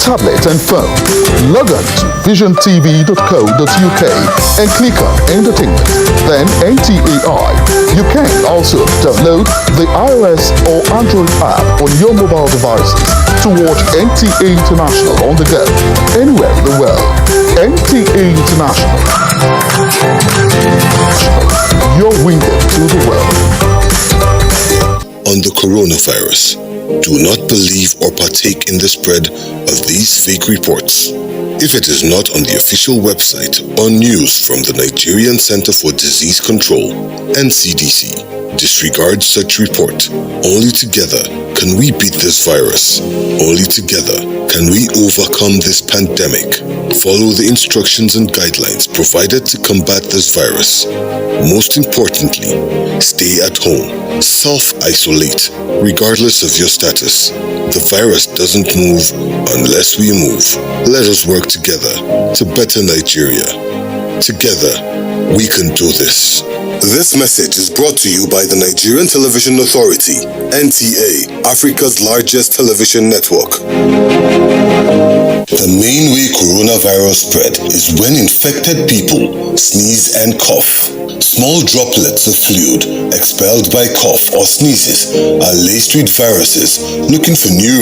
tablet and phone. Log on to visiontv.co.uk and click on Entertainment, then NTAI. You can also download the iOS or Android app on your mobile devices to watch NTA International on the go, anywhere in the world. NTA International, your window to the world. On the coronavirus, do not believe or partake in the spread of these fake reports. If it is not on the official website or news from the Nigerian Center for Disease Control, NSCDC, disregard such report. Only together can we beat this virus. Only together can we overcome this pandemic. Follow the instructions and guidelines provided to combat this virus. Most importantly, stay at home. Self-isolate, regardless of your status. The virus doesn't move unless we move. Let us work together to better Nigeria. Together, we can do this. This message is brought to you by the Nigerian Television Authority, NTA, Africa's largest television network. The main way coronavirus spread is when infected people sneeze and cough. Small droplets of fluid expelled by cough or sneezes are laced with viruses looking for new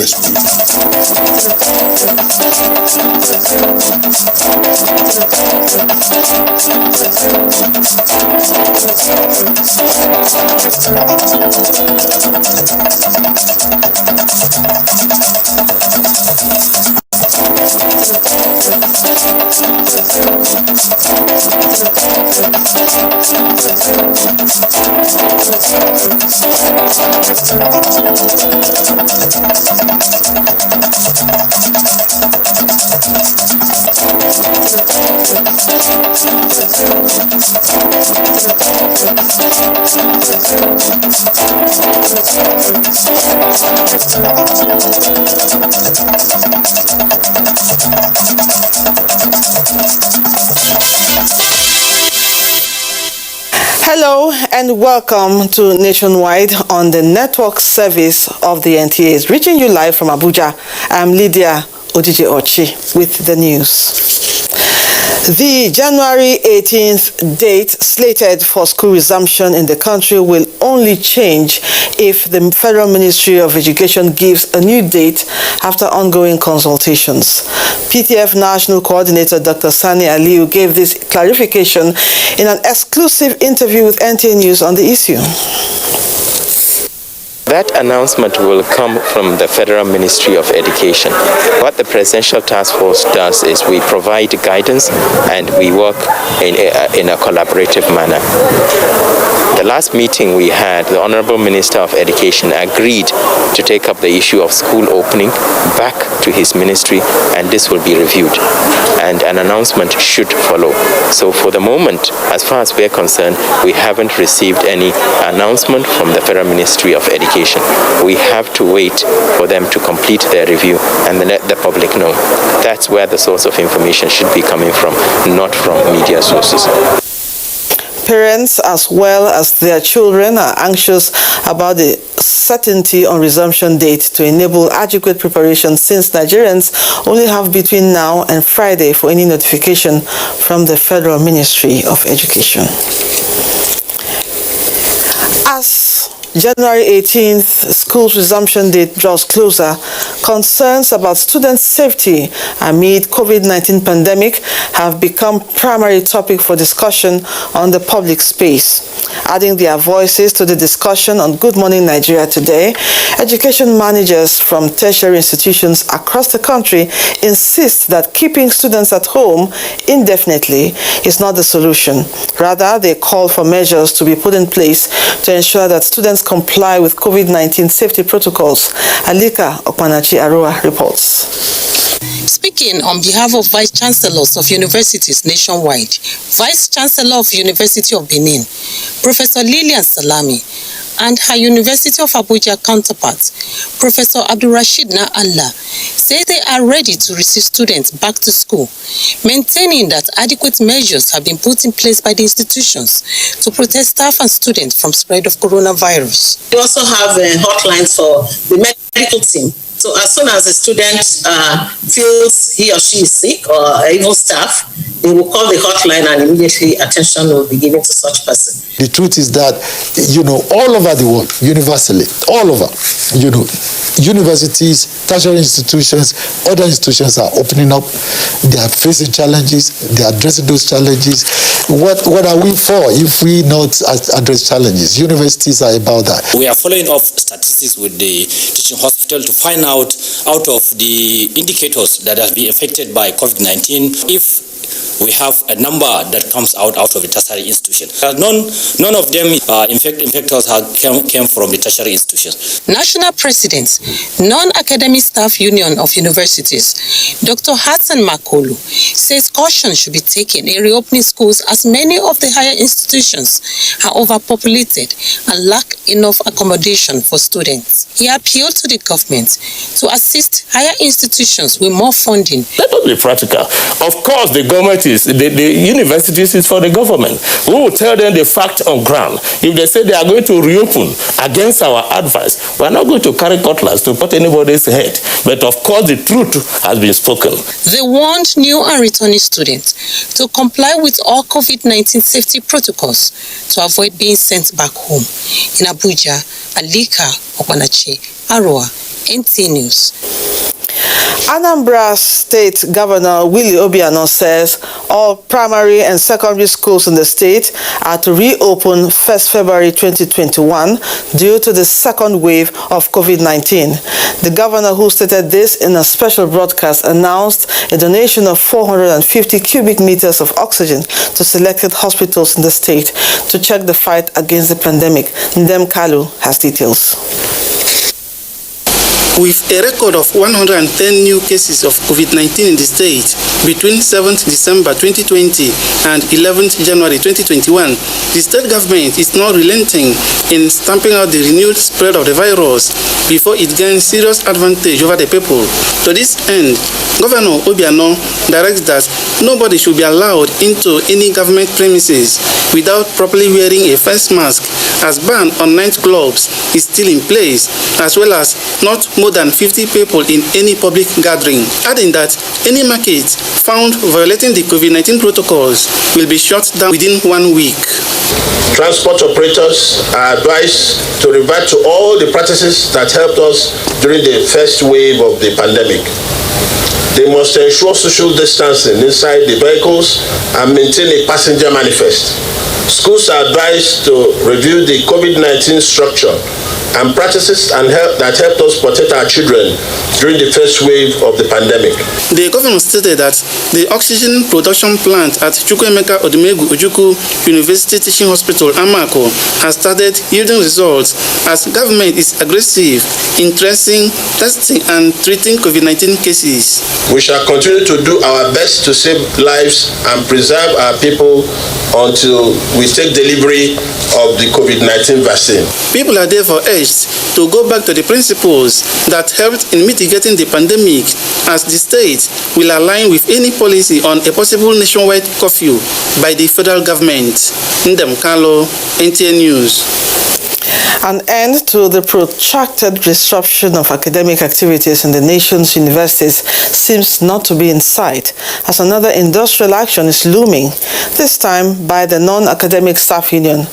Hello and welcome to Nationwide on the network service of the NTAs. Reaching you live from Abuja, I'm Lydia Odije-Ochi with the news. The January 18th date slated for school resumption in the country will only change if the Federal Ministry of Education gives a new date after ongoing consultations. PTF National Coordinator Dr. Sani Aliyu gave this clarification in an exclusive interview with NTA News on the issue. That announcement will come from the Federal Ministry of Education. What the Presidential Task Force does is we provide guidance and we work in a collaborative manner. The last meeting we had, the Honorable Minister of Education agreed to take up the issue of school opening back to his ministry, and this will be reviewed. And an announcement should follow. So for the moment, as far as we're concerned, we haven't received any announcement from the Federal Ministry of Education. We have to wait for them to complete their review and then let the public know. That's where the source of information should be coming from, not from media sources. Parents as well as their children are anxious about the certainty on resumption date to enable adequate preparation, since Nigerians only have between now and Friday for any notification from the Federal Ministry of Education. As January 18th school's resumption date draws closer, concerns about student safety amid COVID-19 pandemic have become primary topic for discussion on the public space. Adding their voices to the discussion on Good Morning Nigeria today, education managers from tertiary institutions across the country insist that keeping students at home indefinitely is not the solution. Rather, they call for measures to be put in place to ensure that students comply with COVID-19 safety protocols. Alika Okpanachi-Aroa reports. Speaking on behalf of Vice Chancellors of universities nationwide, Vice Chancellor of University of Benin, Professor Lilian Salami, and her University of Abuja counterpart, Professor Abdulrashid Allah, say they are ready to receive students back to school, maintaining that adequate measures have been put in place by the institutions to protect staff and students from spread of coronavirus. We also have hotlines for the medical team So as soon as a student feels he or she is sick, or even staff, they will call the hotline and immediately attention will be given to such person. The truth is that, all over the world, universally, all over, universities, tertiary institutions, other institutions are opening up. They are facing challenges. They are addressing those challenges. What are we for if we not address challenges? Universities are about that. We are following up statistics with the teaching hospital to find out of the indicators that have been affected by COVID-19, if we have a number that comes out of the tertiary institution. None of them infectors came from the tertiary institutions. National President, Non-Academic Staff Union of Universities, Dr. Hassan Makolu, says caution should be taken in reopening schools as many of the higher institutions are overpopulated and lack enough accommodation for students. He appealed to the government to assist higher institutions with more funding. Let us be practical. Of course, the government the universities is for the government. We will tell them the fact on ground. If they say they are going to reopen against our advice, we are not going to carry cutlass to put anybody's head. But of course, the truth has been spoken. They warned new and returning students to comply with all COVID-19 safety protocols to avoid being sent back home. In Abuja, Alika Okwanachi, Arua, NT News. Anambra State Governor Willie Obiano says all primary and secondary schools in the state are to reopen 1st February 2021 due to the second wave of COVID-19. The governor, who stated this in a special broadcast, announced a donation of 450 cubic meters of oxygen to selected hospitals in the state to check the fight against the pandemic. Ndem Kalu has details. With a record of 110 new cases of COVID-19 in the state between 7th December 2020 and 11th January 2021, the state government is not relenting in stamping out the renewed spread of the virus before it gains serious advantage over the people. To this end, Governor Obiano directs that nobody should be allowed into any government premises without properly wearing a face mask, as ban on nightclubs is still in place, as well as not more than 50 people in any public gathering, adding that any market found violating the COVID-19 protocols will be shut down within 1 week. Transport operators are advised to revert to all the practices that helped us during the first wave of the pandemic. They must ensure social distancing inside the vehicles and maintain a passenger manifest. Schools are advised to review the COVID-19 structure and practices that helped us protect our children during the first wave of the pandemic. The governor stated that the oxygen production plant at Chukwuemeka Odumegwu Ojukwu University Teaching Hospital, Amako, has started yielding results as government is aggressive in tracing, testing, and treating COVID-19 cases. We shall continue to do our best to save lives and preserve our people until we take delivery of the COVID-19 vaccine. People are therefore urged to go back to the principles that helped in mitigating the pandemic, as the state will align with any policy on a possible nationwide curfew by the federal government. Ndem Kalo, NTN News. An end to the protracted disruption of academic activities in the nation's universities seems not to be in sight, as another industrial action is looming, this time by the Non-Academic Staff Union.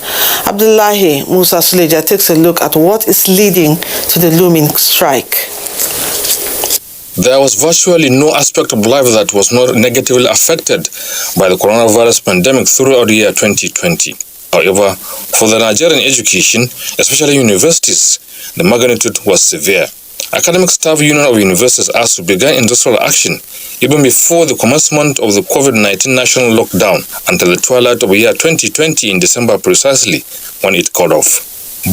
Abdullahi Musa Suleja takes a look at what is leading to the looming strike. There was virtually no aspect of life that was not negatively affected by the coronavirus pandemic throughout the year 2020. However, for the Nigerian education, especially universities, the magnitude was severe. Academic Staff Union of Universities asked to begin industrial action even before the commencement of the COVID-19 national lockdown until the twilight of the year 2020 in December precisely, when it cut off.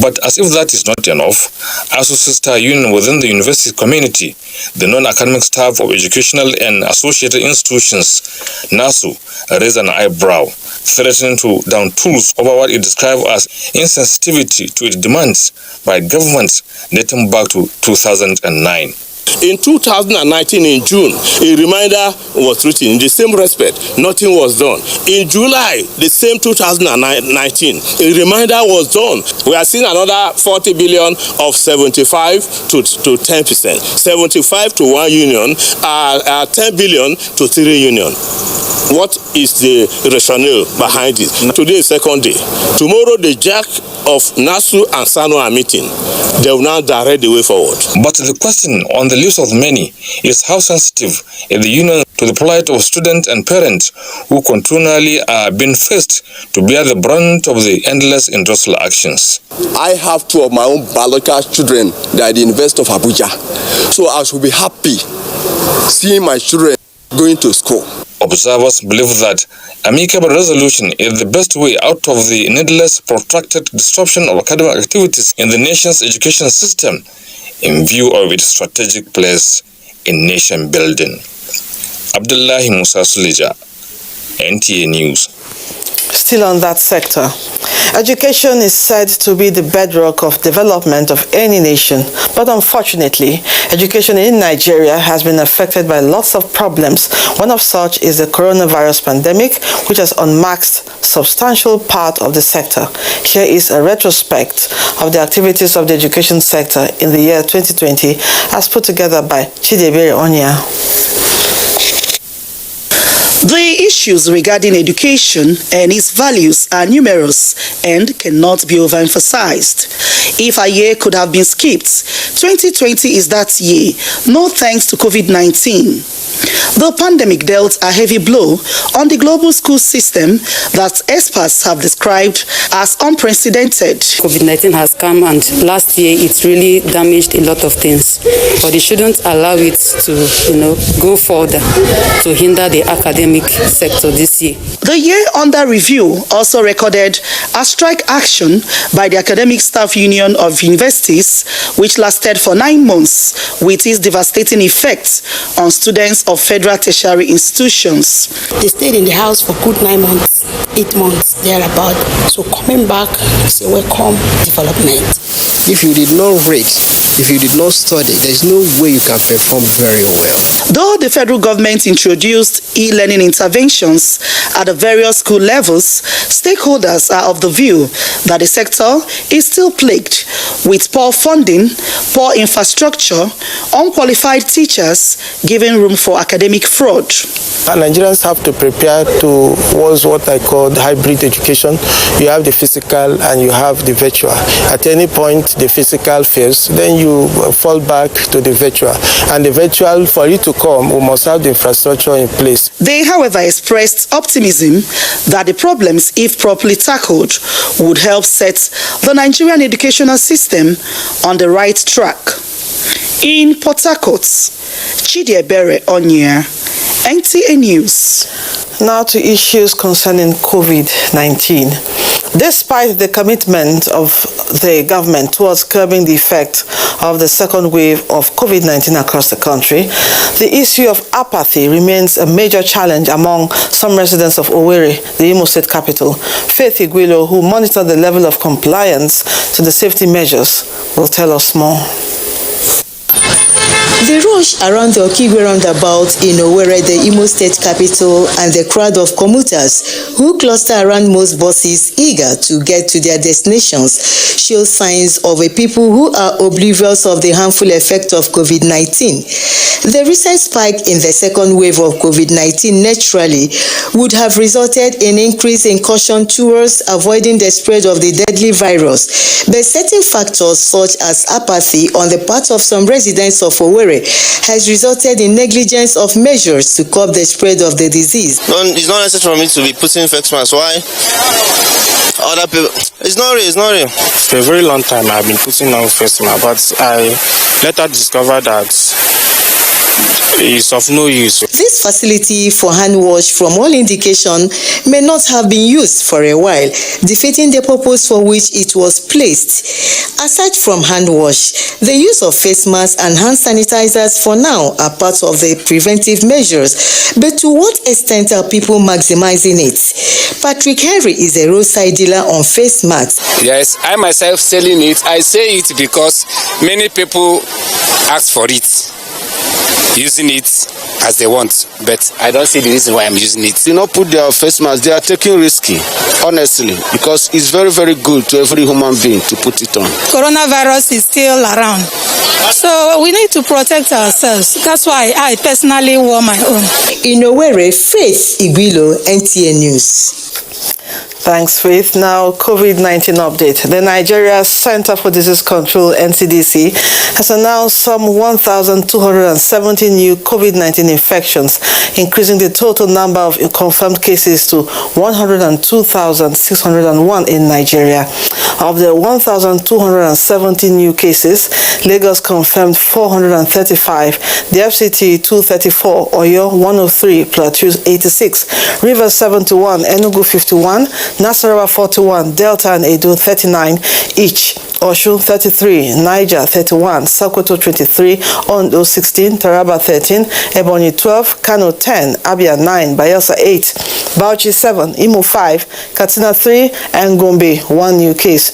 But as if that is not enough, as a sister union within the university community, the non-academic staff of educational and associated institutions, NASU, raised an eyebrow, threatening to down tools over what it described as insensitivity to its demands by governments dating back to 2009. In 2019, in June, a reminder was written in the same respect. Nothing was done. In July, the same 2019, a reminder was done. We are seeing another 40 billion of 75 to 10%. 75 to one union, 10 billion to 3 union. What is the rationale behind it? Today is second day. Tomorrow, the jack of NASU and SANU are meeting. They will now direct the way forward. But the question on the lips of many is how sensitive is the union to the plight of students and parents who continually are being faced to bear the brunt of the endless industrial actions. I have 2 of my own biological children that are at the University of Abuja. So I should be happy seeing my children going to school. Observers believe that amicable resolution is the best way out of the needless protracted disruption of academic activities in the nation's education system in view of its strategic place in nation building. Abdullahi Musa Suleja, NTA News. Still on that sector, education is said to be the bedrock of development of any nation, but unfortunately, education in Nigeria has been affected by lots of problems. One of such is the coronavirus pandemic, which has unmasked substantial part of the sector. Here is a retrospect of the activities of the education sector in the year 2020, as put together by Chidebere Onya. The issues regarding education and its values are numerous and cannot be overemphasized. If a year could have been skipped, 2020 is that year, no thanks to COVID-19. The pandemic dealt a heavy blow on the global school system that experts have described as unprecedented. COVID-19 has come, and last year it really damaged a lot of things, but it shouldn't allow it to, go further to hinder the academic sector this year. The year under review also recorded a strike action by the Academic Staff Union of Universities, which lasted for 9 months, with its devastating effects on students of federal tertiary institutions. They stayed in the house for good 9 months, 8 months, thereabout. So coming back is a welcome development. If you did not read, if you did not study, there is no way you can perform very well. Though the federal government introduced e-learning interventions at the various school levels, stakeholders are of the view that the sector is still plagued with poor funding, poor infrastructure, unqualified teachers, giving room for academic fraud. Nigerians have to prepare towards what I call the hybrid education. You have the physical and you have the virtual. At any point the physical fails, then you fall back to the virtual. And the virtual, for it to come, we must have the infrastructure in place. They, however, expressed optimism that the problems, if properly tackled, would help set the Nigerian educational system on the right track. In Port Harcourt, Chidebere Onya, NTA News. Now to issues concerning COVID-19. Despite the commitment of the government towards curbing the effect of the second wave of COVID-19 across the country, the issue of apathy remains a major challenge among some residents of Owerri, the Imo State capital. Faith Igwilo, who monitored the level of compliance to the safety measures, will tell us more. The rush around the Okigwe roundabout in Owerri, the Imo State capital, and the crowd of commuters who cluster around most buses eager to get to their destinations show signs of a people who are oblivious of the harmful effect of COVID-19. The recent spike in the second wave of COVID-19 naturally would have resulted in increase in caution towards avoiding the spread of the deadly virus, but certain factors such as apathy on the part of some residents of Owerri has resulted in negligence of measures to curb the spread of the disease. It's not necessary for me to be putting face mask. Why? Other people. It's not real. For a very long time I've been putting on face mask, but I later discovered that it's of no use. This facility for hand wash, from all indication, may not have been used for a while, defeating the purpose for which it was placed. Aside from hand wash, the use of face masks and hand sanitizers for now are part of the preventive measures. But to what extent are people maximizing it? Patrick Henry is a roadside dealer on face masks. Yes, I myself selling it. I say it because many people ask for it. using it as they want, but I don't see the reason why I'm using it. Do not put their face mask. They are taking risky, honestly, because it's very, very good to every human being to put it on. Coronavirus is still around, so we need to protect ourselves. That's why I personally wore my own. In Owerri, Faith Igwilo, NTA News. Thanks, Faith. Now, COVID-19 update. The Nigeria Center for Disease Control, NCDC, has announced some 1,270 new COVID-19 infections, increasing the total number of confirmed cases to 102,601 in Nigeria. Of the 1,270 new cases, Lagos confirmed 435, the FCT 234, Oyo 103, Plateau 86, Rivers 71, Enugu 51, Nasarawa 41, Delta and Edo 39 each, Osun 33, Niger 31, Sokoto 23, Ondo 16, Taraba 13, Ebonyi 12, Kano 10, Abia 9, Bayelsa 8, Bauchi 7, Imo 5, Katsina 3, and Gombe 1 new case.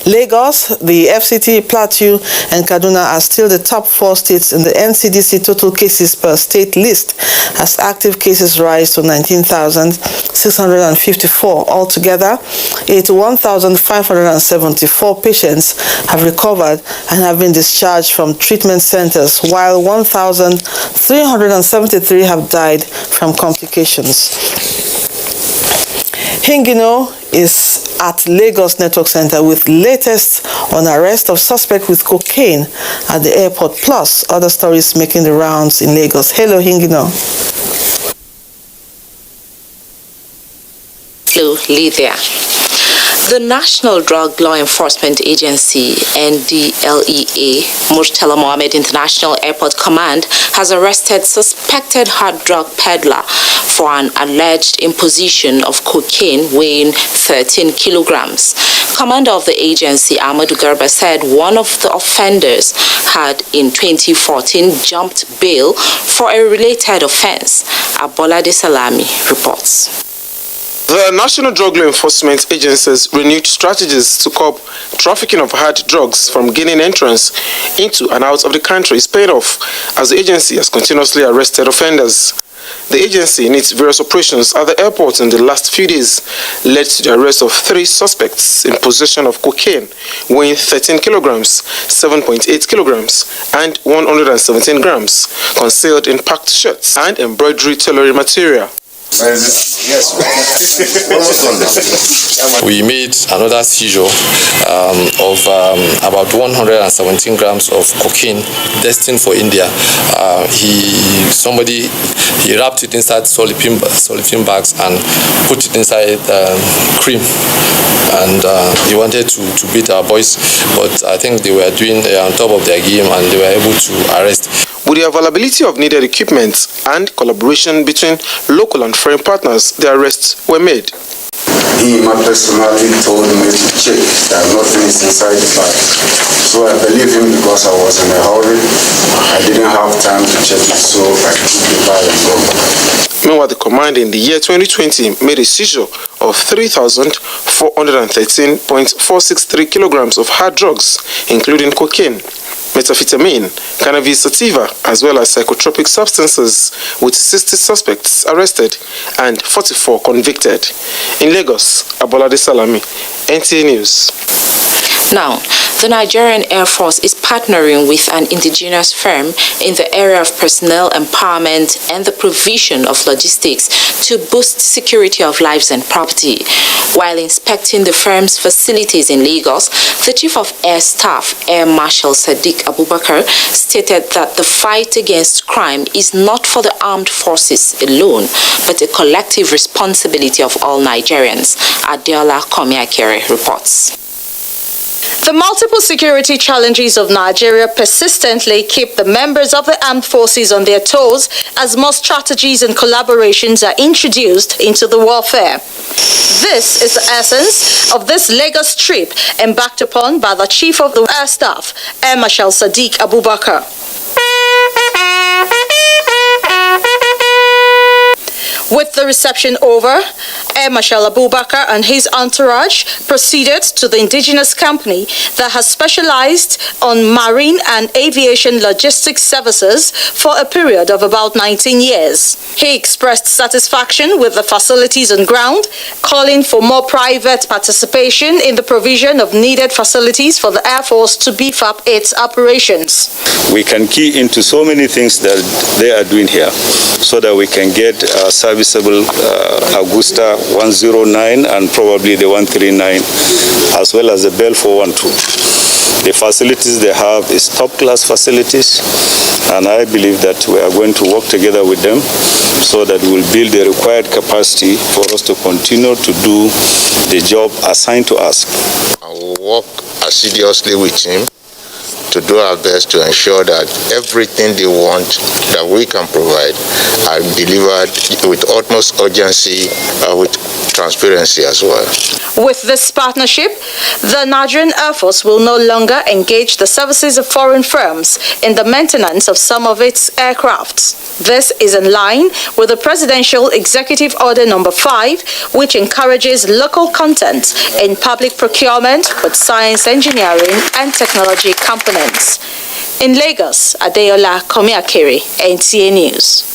Lagos, the FCT, Plateau, and Kaduna are still the top 4 states in the NCDC total cases per state list, as active cases rise to 19,654. Altogether, 81,574 patients have recovered and have been discharged from treatment centers, while 1,373 have died from complications. Hingino is at Lagos Network Center with latest on arrest of suspect with cocaine at the airport, plus other stories making the rounds in Lagos. Hello, Hingino. Hello, Lydia. The National Drug Law Enforcement Agency, NDLEA, Murtala Mohammed International Airport Command, has arrested suspected hard drug peddler for an alleged imposition of cocaine weighing 13 kilograms. Commander of the agency, Ahmadu Garba, said one of the offenders had in 2014 jumped bail for a related offense. Abolade Salami reports. The National Drug Law Enforcement Agency's renewed strategies to curb trafficking of hard drugs from gaining entrance into and out of the country is paying off, as the agency has continuously arrested offenders. The agency, in its various operations at the airport in the last few days, led to the arrest of 3 suspects in possession of cocaine weighing 13 kilograms, 7.8 kilograms, and 117 grams, concealed in packed shirts and embroidery tailoring material. Yes. We made another seizure of about 117 grams of cocaine destined for India. Somebody wrapped it inside polythene bags and put it inside cream, and he wanted to beat our boys, but I think they were doing on top of their game and they were able to arrest. With the availability of needed equipment and collaboration between local and foreign partners, the arrests were made. He personally told me to check that nothing is inside the bag. So I believe him because I was in a hurry. I didn't have time to check it, so I took the bag and go back. Meanwhile, the command in the year 2020 made a seizure of 3,413.463 kilograms of hard drugs, including cocaine, methamphetamine, cannabis sativa, as well as psychotropic substances, with 60 suspects arrested and 44 convicted. In Lagos, Abolade Salami, NTA News. Now, the Nigerian Air Force is partnering with an indigenous firm in the area of personnel empowerment and the provision of logistics to boost security of lives and property. While inspecting the firm's facilities in Lagos, the Chief of Air Staff, Air Marshal Sadiq Abubakar, stated that the fight against crime is not for the armed forces alone, but a collective responsibility of all Nigerians. Adeola Komiakere reports. The multiple security challenges of Nigeria persistently keep the members of the armed forces on their toes as more strategies and collaborations are introduced into the warfare. This is the essence of this Lagos trip embarked upon by the Chief of the Air Staff, Air Marshal Sadiq Abubakar. With the reception over, Air Marshal Abubakar and his entourage proceeded to the indigenous company that has specialized on marine and aviation logistics services for a period of about 19 years. He expressed satisfaction with the facilities on ground, calling for more private participation in the provision of needed facilities for the Air Force to beef up its operations. We can key into so many things that they are doing here so that we can get serviceable Augusta 109 and probably the 139 as well as the Bell 412. The facilities they have is top-class facilities, and I believe that we are going to work together with them so that we'll build the required capacity for us to continue to do the job assigned to us. I will work assiduously with him to do our best to ensure that everything they want that we can provide are delivered with utmost urgency, with transparency as well. With this partnership, the Nigerian Air Force will no longer engage the services of foreign firms in the maintenance of some of its aircrafts. This is in line with the Presidential Executive Order Number 5, which encourages local content in public procurement with science, engineering, and technology components. In Lagos, Adeola Komiakere, NTA News.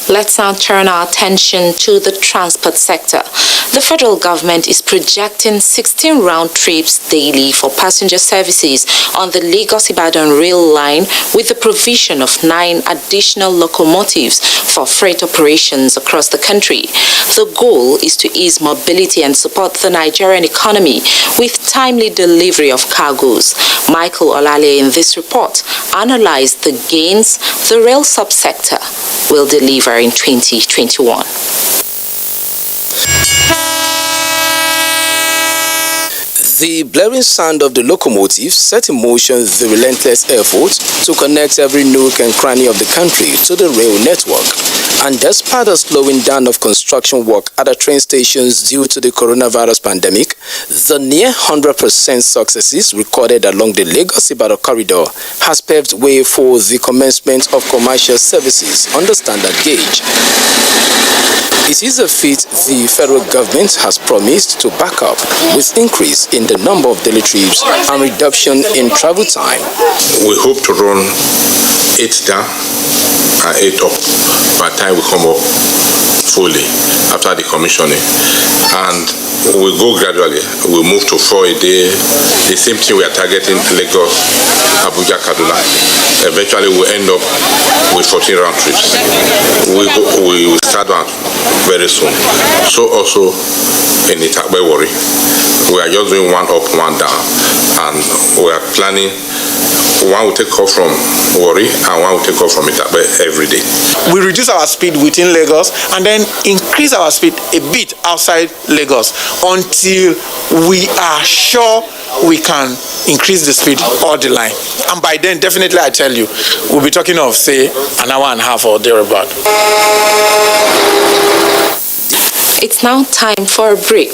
Let's now turn our attention to the transport sector. The federal government is projecting 16 round trips daily for passenger services on the Lagos-Ibadan rail line with the provision of 9 additional locomotives for freight operations across the country. The goal is to ease mobility and support the Nigerian economy with timely delivery of cargoes. Michael Olale in this report analyzed the gains the rail subsector will deliver in 2021. The blaring sound of the locomotives set in motion the relentless effort to connect every nook and cranny of the country to the rail network. And despite the slowing down of construction work at the train stations due to the coronavirus pandemic, the near 100% successes recorded along the Lagos-Ibadan corridor has paved way for the commencement of commercial services on the standard gauge. It is a feat the federal government has promised to back up with increase in the number of daily trips and reduction in travel time. We hope to run 8 down and 8 up by the time we come up fully after the commissioning. And we go gradually. We move to 4 a day. The same thing we are targeting Lagos, Abuja, Kaduna. Eventually we'll end up with 14 round trips. We will start out very soon. So also in Itakbe Warri, we are just doing 1 up, 1 down, and we are planning one will take off from Warri and one will take off from Itakbe every day. We reduce our speed within Lagos and then increase our speed a bit outside Lagos until we are sure we can increase the speed or the line. And by then, definitely, I tell you, we'll be talking of, say, an hour and a half or thereabout. It's now time for a break.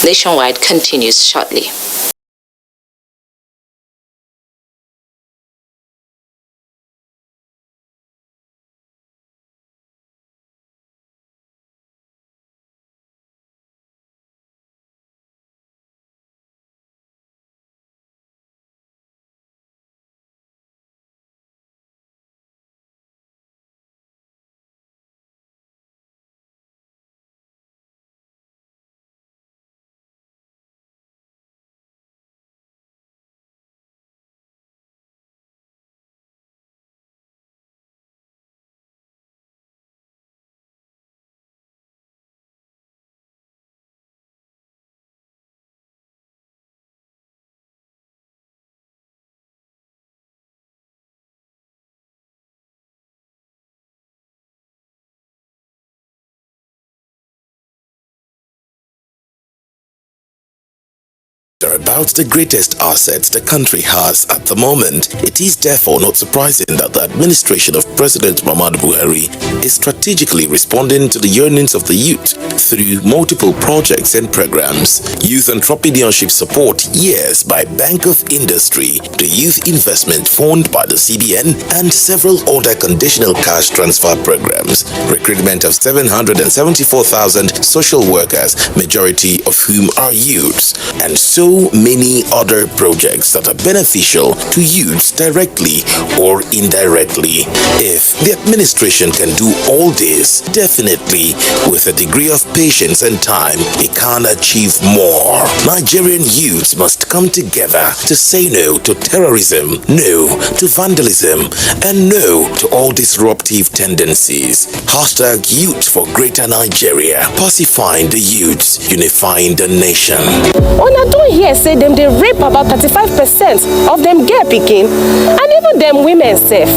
Nationwide continues shortly. are about the greatest assets the country has at the moment. It is therefore not surprising that the administration of President Muhammadu Buhari is strategically responding to the yearnings of the youth through multiple projects and programs. Youth entrepreneurship support, yes, by Bank of Industry, the Youth Investment Fund by the CBN, and several other conditional cash transfer programs. Recruitment of 774,000 social workers, majority of whom are youths, and so many other projects that are beneficial to youths directly or indirectly. If the administration can do all this, definitely with a degree of patience and time, it can achieve more. Nigerian youths must come together to say no to terrorism, no to vandalism, and no to all disruptive tendencies. Hashtag Youth for Greater Nigeria. Pacifying the youths, unifying the nation. Una don hear say dem dey rape about 35% of them girl pikin, and even them women sef.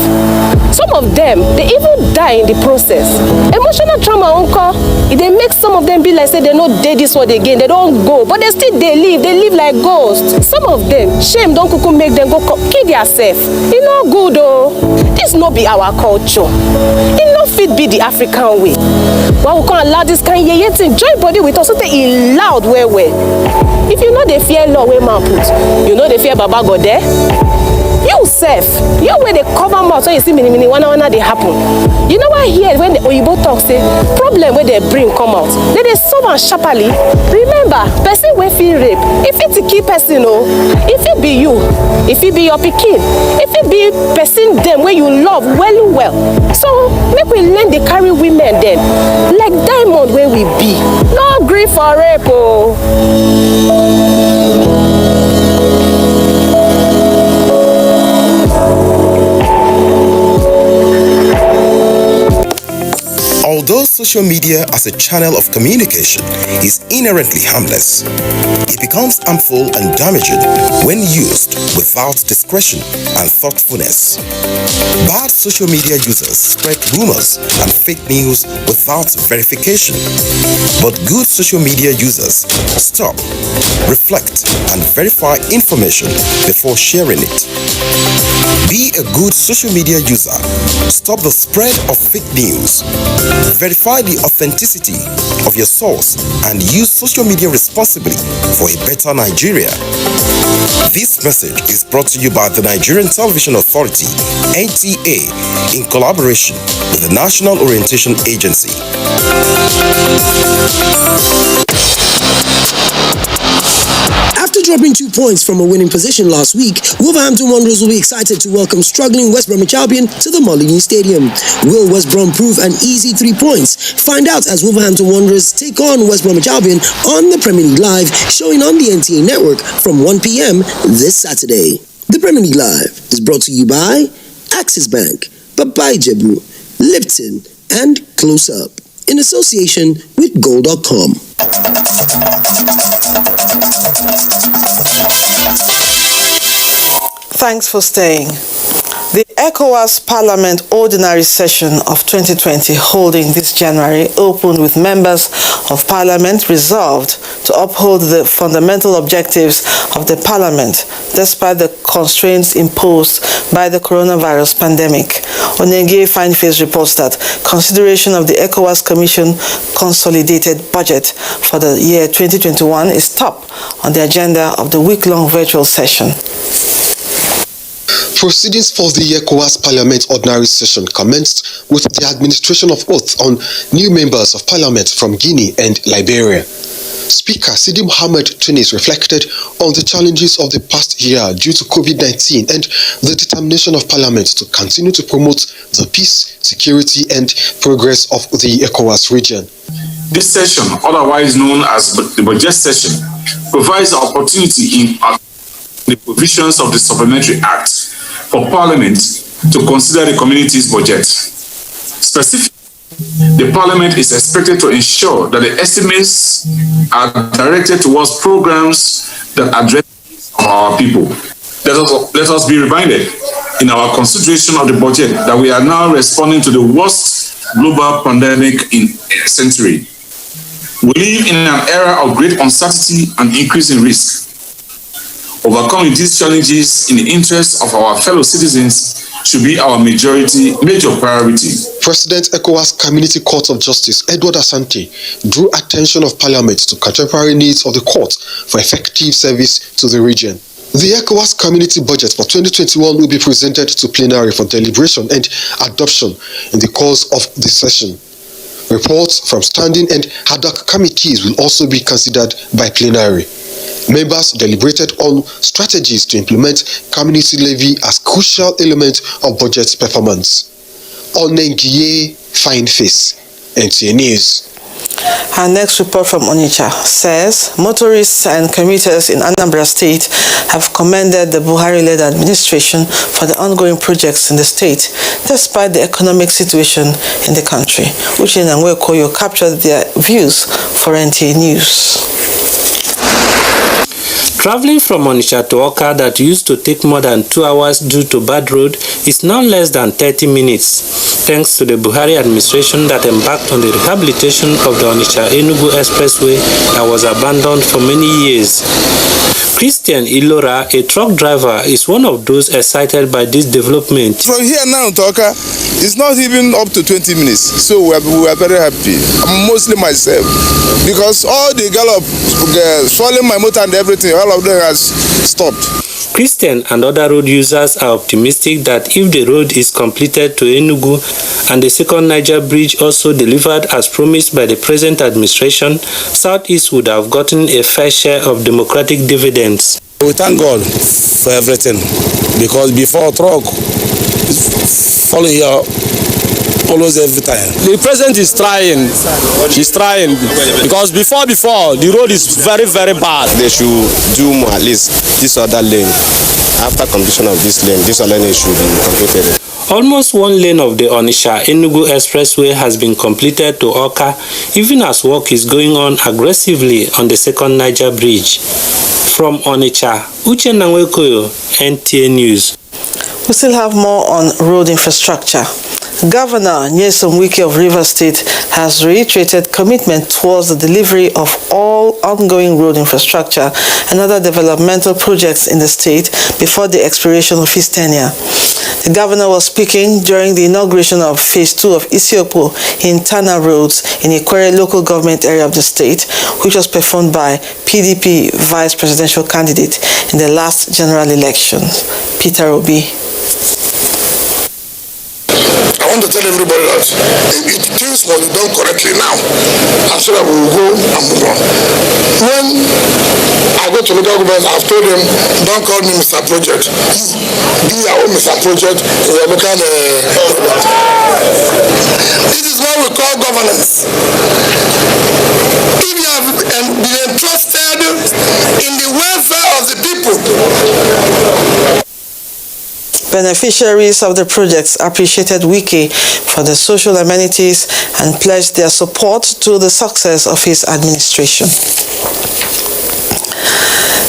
Some of them they even die in the process. Emotional trauma unko, e dey make some of them be like say they no dey this world again, they don't go, but they still they live like ghosts. Some of them shame don kuku make them go kill themselves. E no good oh. This no be our culture. E no fit be the African way. Why we can't allow this kind of thing join body with us so that e loud well. If you know they fear law wey man put, you know they fear Baba God there. You sef, you where they cover mouth so you see mini wana they happen. You know why here when the Oyibo talk say problem where they bring come out, they solve and sharply. Remember, person wey fit rape, if it's a key person oh, if it be you, if it be your pikin, if it be person them where you love well. So make we learn they carry women then, like diamond where we be. No grief for rape oh. Although social media as a channel of communication is inherently harmless, it becomes harmful and damaging when used without discretion and thoughtfulness. Bad social media users spread rumors and fake news without verification. But good social media users stop, reflect, and verify information before sharing it. Be a good social media user. Stop the spread of fake news. Verify the authenticity of your source and use social media responsibly for a better Nigeria. This message is brought to you by the Nigerian Television Authority, NTA, in collaboration with the National Orientation Agency. After dropping 2 points from a winning position last week, Wolverhampton Wanderers will be excited to welcome struggling West Bromwich Albion to the Molineux Stadium. Will West Brom prove an easy 3 points? Find out as Wolverhampton Wanderers take on West Bromwich Albion on the Premier League Live, showing on the NTA network from 1 p.m. this Saturday. The Premier League Live is brought to you by Axis Bank, Babai Jebu, Lipton, and Close Up, in association with Gold.com. Thanks for staying. The ECOWAS Parliament Ordinary Session of 2020 holding this January opened with members of Parliament resolved to uphold the fundamental objectives of the Parliament despite the constraints imposed by the coronavirus pandemic. Onege Fineface reports that consideration of the ECOWAS Commission consolidated budget for the year 2021 is top on the agenda of the week-long virtual session. Proceedings for the ECOWAS Parliament Ordinary Session commenced with the administration of oath on new members of Parliament from Guinea and Liberia. Speaker Sidi Mohammed Tunis reflected on the challenges of the past year due to COVID-19 and the determination of Parliament to continue to promote the peace, security and progress of the ECOWAS region. This session, otherwise known as the budget session, provides the opportunity in the provisions of the Supplementary Act for Parliament to consider the community's budget. Specifically, the Parliament is expected to ensure that the estimates are directed towards programs that address our people. Let us be reminded in our consideration of the budget that we are now responding to the worst global pandemic in a century. We live in an era of great uncertainty and increasing risk. Overcoming these challenges in the interest of our fellow citizens should be our major priority. President ECOWAS Community Court of Justice Edward Asante drew attention of Parliament to contemporary needs of the court for effective service to the region. The ECOWAS Community Budget for 2021 will be presented to plenary for deliberation and adoption in the course of the session. Reports from standing and ad hoc committees will also be considered by plenary. Members deliberated on strategies to implement community levy as crucial element of budget performance. Onengiye Fine Face, NTA News. Our next report from Onitsha says motorists and commuters in Anambra State have commended the Buhari-led administration for the ongoing projects in the state, despite the economic situation in the country. Uche Nangwekoyo captured their views for NTA News. Traveling from Onitsha to Awka that used to take more than 2 hours due to bad road is now less than 30 minutes, thanks to the Buhari administration that embarked on the rehabilitation of the Onitsha-Enugu Expressway that was abandoned for many years. Christian Ilora, a truck driver, is one of those excited by this development. From here now to Awka, it's not even up to 20 minutes, so we are very happy. I'm mostly myself, because all the gallop, swallowing my motor and everything, all of them has stopped. Christian and other road users are optimistic that if the road is completed to Enugu and the second Niger bridge also delivered as promised by the present administration, Southeast would have gotten a fair share of democratic dividends. We thank God for everything, because before truck follow here almost every time. The president is trying. He's trying, because before the road is very, very bad. They should do more, at least this other lane. After completion of this lane should be completed. Almost one lane of the Onitsha-Enugu Expressway has been completed to Awka, even as work is going on aggressively on the second Niger bridge. From Onitsha, Uche Nangwekoyo, NTA News. We still have more on road infrastructure. Governor Nyesom Wike of Rivers State has reiterated commitment towards the delivery of all ongoing road infrastructure and other developmental projects in the state before the expiration of his tenure. The governor was speaking during the inauguration of Phase 2 of Isiopo in Tana Roads in Ikwere local government area of the state, which was performed by PDP vice presidential candidate in the last general election. Peter Obi. I want to tell everybody that things must be done correctly now, and so that we will go and move on. When I go to local government, I've told them, don't call me Mr. Project. Do your own Mr. Project in your local government. This is what we call governance. If you have been entrusted in the welfare of the people, beneficiaries of the projects appreciated Wike for the social amenities and pledged their support to the success of his administration.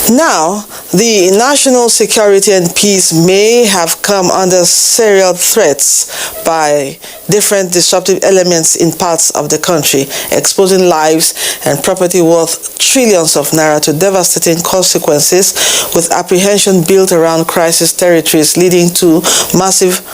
Now, the national security and peace may have come under serial threats by different disruptive elements in parts of the country, exposing lives and property worth trillions of naira to devastating consequences, with apprehension built around crisis territories leading to massive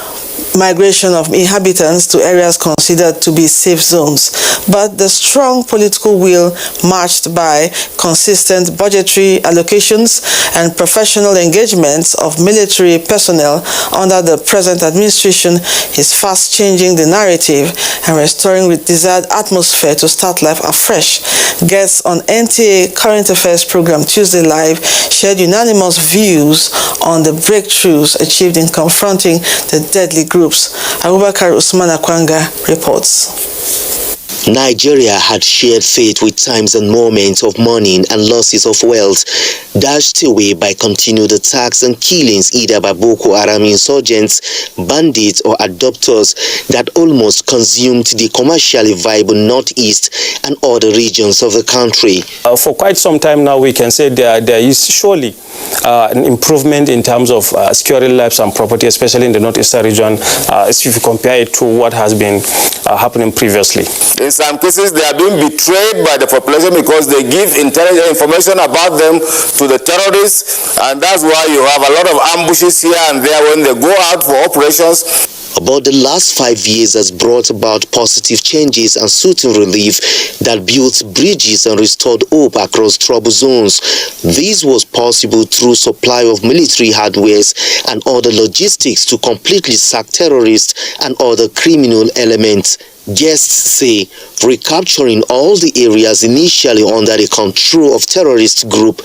migration of inhabitants to areas considered to be safe zones. But the strong political will, matched by consistent budgetary allocations and professional engagements of military personnel under the present administration, is fast changing the narrative and restoring with desired atmosphere to start life afresh. Guests on NTA Current Affairs program Tuesday Live shared unanimous views on the breakthroughs achieved in confronting the deadly groups. Abubakar Usman Akwanga reports. Nigeria had shared fate with times and moments of mourning and losses of wealth, dashed away by continued attacks and killings either by Boko Haram insurgents, bandits or adopters that almost consumed the commercially viable northeast and other regions of the country. For quite some time now, we can say there is surely an improvement in terms of securing lives and property, especially in the northeastern region, if you compare it to what has been happening previously. In some cases, they are being betrayed by the population because they give intelligent information about them to the terrorists, and that's why you have a lot of ambushes here and there when they go out for operations. About the last 5 years has brought about positive changes and certain relief that built bridges and restored hope across trouble zones. This was possible through supply of military hardwares and other logistics to completely sack terrorists and other criminal elements. Guests say recapturing all the areas initially under the control of terrorist group,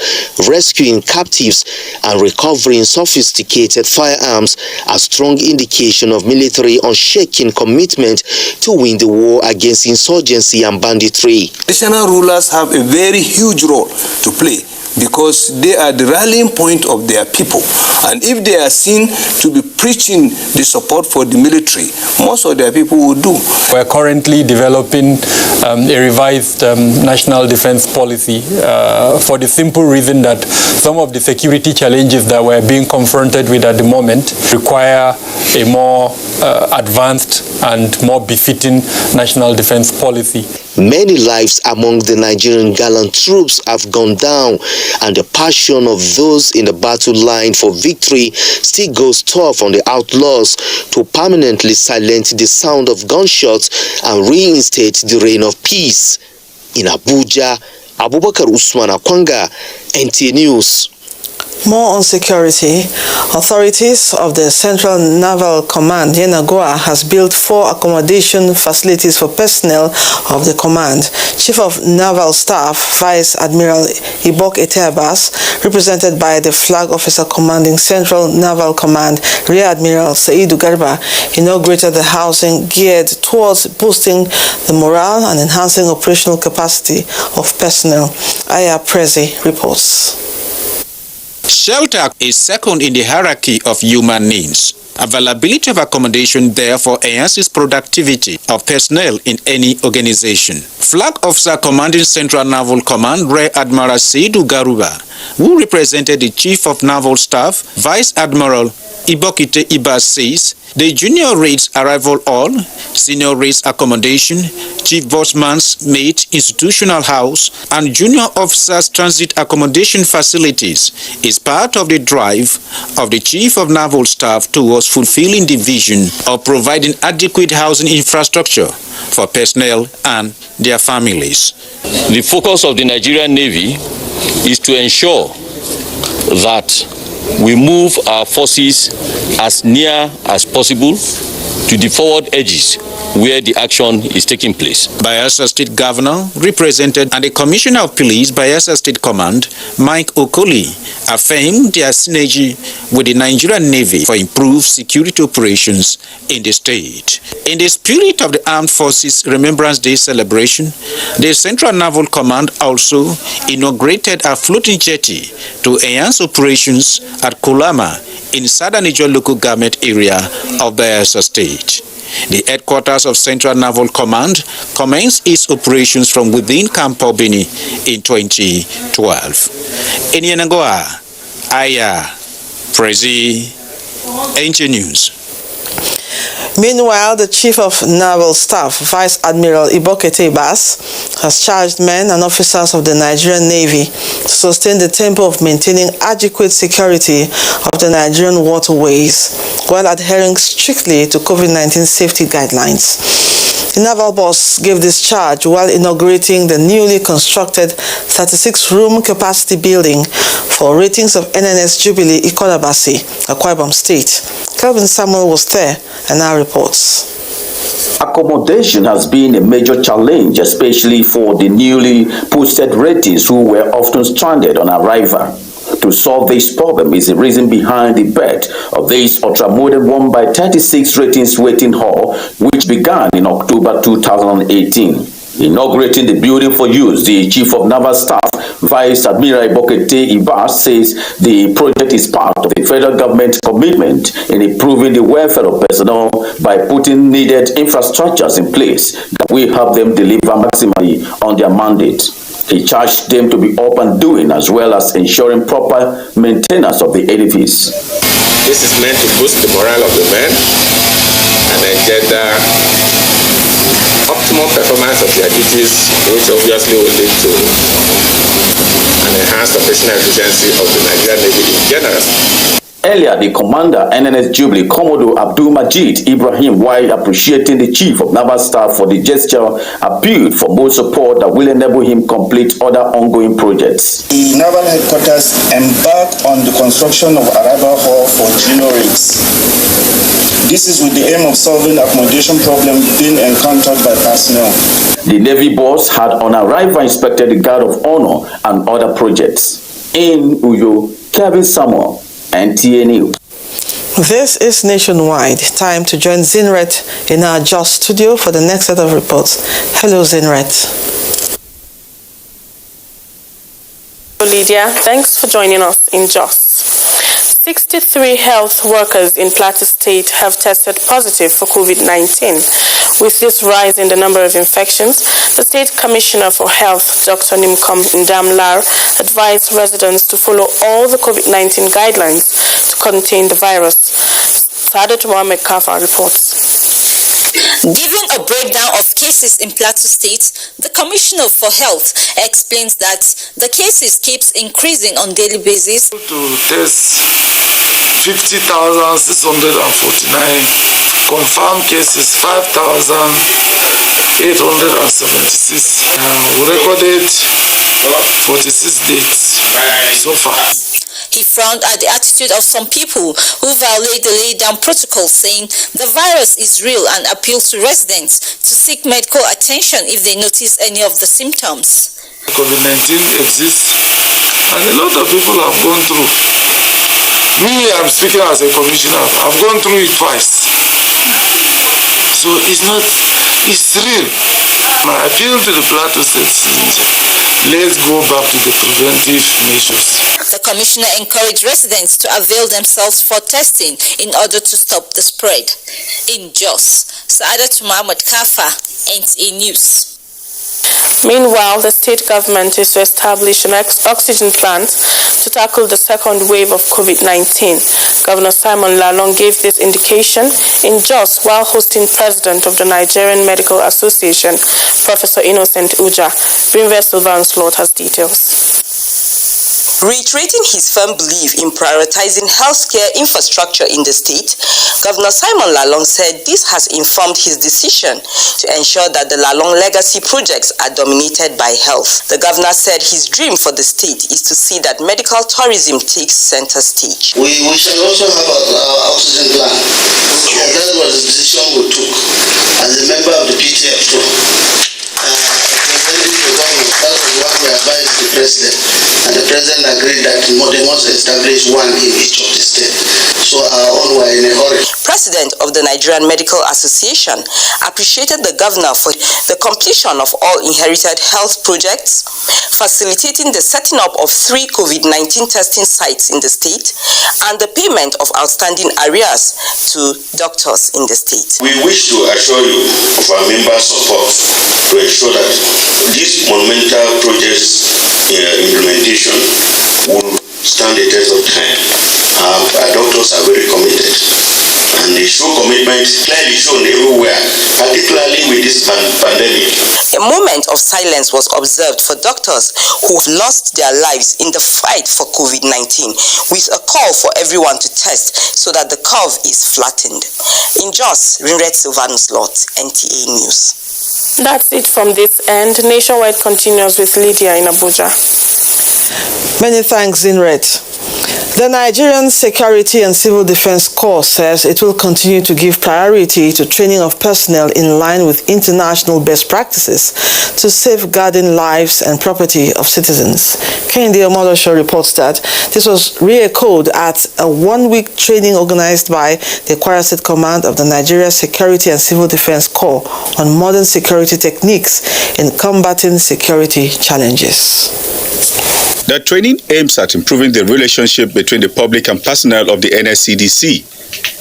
rescuing captives and recovering sophisticated firearms are strong indication of military unshaken commitment to win the war against insurgency and banditry. Traditional rulers have a very huge role to play because they are the rallying point of their people, and if they are seen to be preaching the support for the military, most of their people will do. We're currently developing a revised national defense policy for the simple reason that some of the security challenges that we're being confronted with at the moment require a more advanced and more befitting national defense policy. Many lives among the Nigerian gallant troops have gone down, and the passion of those in the battle line for victory still goes tough on the outlaws to permanently silence the sound of gunshots and reinstate the reign of peace. In Abuja, Abubakar Usman Akwanga, NTA News. More on security. Authorities of the Central Naval Command, Yenagoa, has built 4 accommodation facilities for personnel of the command. Chief of Naval Staff, Vice Admiral Ibok Eteabas, represented by the Flag Officer commanding Central Naval Command, Rear Admiral Saidu Garba, inaugurated the housing geared towards boosting the morale and enhancing operational capacity of personnel. Aya Prezi reports. Shelter is second in the hierarchy of human needs. Availability of accommodation therefore enhances productivity of personnel in any organization. Flag Officer commanding Central Naval Command, Rear Admiral Saidu Garuba, who represented the Chief of Naval Staff, Vice Admiral Ibokite Ibas, says the junior rates arrival hall, senior rates accommodation, chief bossman's mate institutional house, and junior officers transit accommodation facilities is part of the drive of the Chief of Naval Staff towards fulfilling the vision of providing adequate housing infrastructure for personnel and their families. The focus of the Nigerian Navy is to ensure that we move our forces as near as possible to the forward edges where the action is taking place. Bayelsa State Governor, represented and the Commissioner of Police, Bayelsa State Command, Mike Okoli, affirmed their synergy with the Nigerian Navy for improved security operations in the state. In the spirit of the Armed Forces Remembrance Day celebration, the Central Naval Command also inaugurated a floating jetty to enhance operations at Kulama in southern Niger local government area of Bayelsa State. The headquarters of Central Naval Command commenced its operations from within Camp Obini in 2012. In Yenagoa, Aya Prezi, NTA News. Meanwhile, the Chief of Naval Staff, Vice Admiral Ibok Eteabas, has charged men and officers of the Nigerian Navy to sustain the tempo of maintaining adequate security of the Nigerian waterways while adhering strictly to COVID-19 safety guidelines. The naval boss gave this charge while inaugurating the newly constructed 36-room capacity building for ratings of NNS Jubilee Ikolabasi, Akwa Ibom State. Kelvin Samuel was there and now reports. Accommodation has been a major challenge, especially for the newly posted ratings who were often stranded on arrival. To solve this problem is the reason behind the birth of this ultra-modern 1x36 ratings waiting hall, which began in October 2018. Inaugurating the building for use, the Chief of Naval Staff, Vice Admiral Ibokete Ibas, says the project is part of the federal government's commitment in improving the welfare of personnel by putting needed infrastructures in place that will help them deliver maximally on their mandate. He charged them to be up and doing as well as ensuring proper maintenance of the edifice. This is meant to boost the morale of the men and engender optimum performance of their duties, which obviously will lead to an enhanced operational efficiency of the Nigerian Navy in general. Earlier, the commander, NNS Jubilee Commodore Abdul Majid Ibrahim, while appreciating the chief of naval staff for the gesture, appealed for more support that will enable him complete other ongoing projects. The naval headquarters embarked on the construction of arrival hall for junior rigs. This is with the aim of solving accommodation problems being encountered by personnel. The Navy boss had on arrival inspected the Guard of Honor and other projects. In Uyo, Kevin Samuel, NTA News. This is Nationwide. Time to join Zinret in our Jos studio for the next set of reports. Hello, Zinret. Lydia, thanks for joining us in Jos. 63 health workers in Plateau State have tested positive for COVID-19. With this rise in the number of infections, the State Commissioner for Health, Dr. Anambra, advised residents to follow all the COVID-19 guidelines to contain the virus. Sadat Mohamed Kafa reports. Giving a breakdown of cases in Plateau State, the Commissioner for Health explains that the cases keeps increasing on daily basis. To test 50,649, confirmed cases 5,876. We recorded 46 deaths so far. He frowned at the attitude of some people who violate the laid-down protocol, saying the virus is real, and appeals to residents to seek medical attention if they notice any of the symptoms. COVID-19 exists, and a lot of people have gone through. Me, I'm speaking as a commissioner. I've gone through it twice. So it's real. My appeal to the Plateau State citizens, let's go back to the preventive measures. The commissioner encouraged residents to avail themselves for testing in order to stop the spread. In Jos, Saadat Mohamed Kafa, NTA News. Meanwhile, the state government is to establish an oxygen plant to tackle the second wave of COVID-19. Governor Simon Lalong gave this indication in Jos while hosting President of the Nigerian Medical Association, Professor Innocent Uja. Rinve Sylvanus Lord has details. Reiterating his firm belief in prioritizing healthcare infrastructure in the state, Governor Simon Lalong said this has informed his decision to ensure that the Lalong legacy projects are dominated by health. The governor said his dream for the state is to see that medical tourism takes center stage. We shall also have our oxygen plan. That was the decision we took as a member of the PTF too. That was what we advised the president, and the president agreed that they must establish one in each of the states. So our own were in a hurry. President of the Nigerian Medical Association appreciated the governor for the completion of all inherited health projects, facilitating the setting up of 3 COVID-19 testing sites in the state, and the payment of outstanding arrears to doctors in the state. We wish to assure you of our members' support to ensure that these monumental projects implementation will stand the test of time. Our doctors are very committed, and they show commitment clearly shown everywhere, particularly with this pandemic. A moment of silence was observed for doctors who've lost their lives in the fight for COVID-19, with a call for everyone to test so that the curve is flattened. In Jos, Rinret Sylvanus Lott, NTA News. That's it from this end. Nationwide continues with Lydia in Abuja. Many thanks, Zinret. The Nigerian Security and Civil Defense Corps says it will continue to give priority to training of personnel in line with international best practices to safeguarding lives and property of citizens. Kehinde Omolosho reports that this was re-echoed at a one-week training organized by the Kwara State Command of the Nigeria Security and Civil Defense Corps on modern security techniques in combating security challenges. The training aims at improving the relationship between the public and personnel of the NSCDC.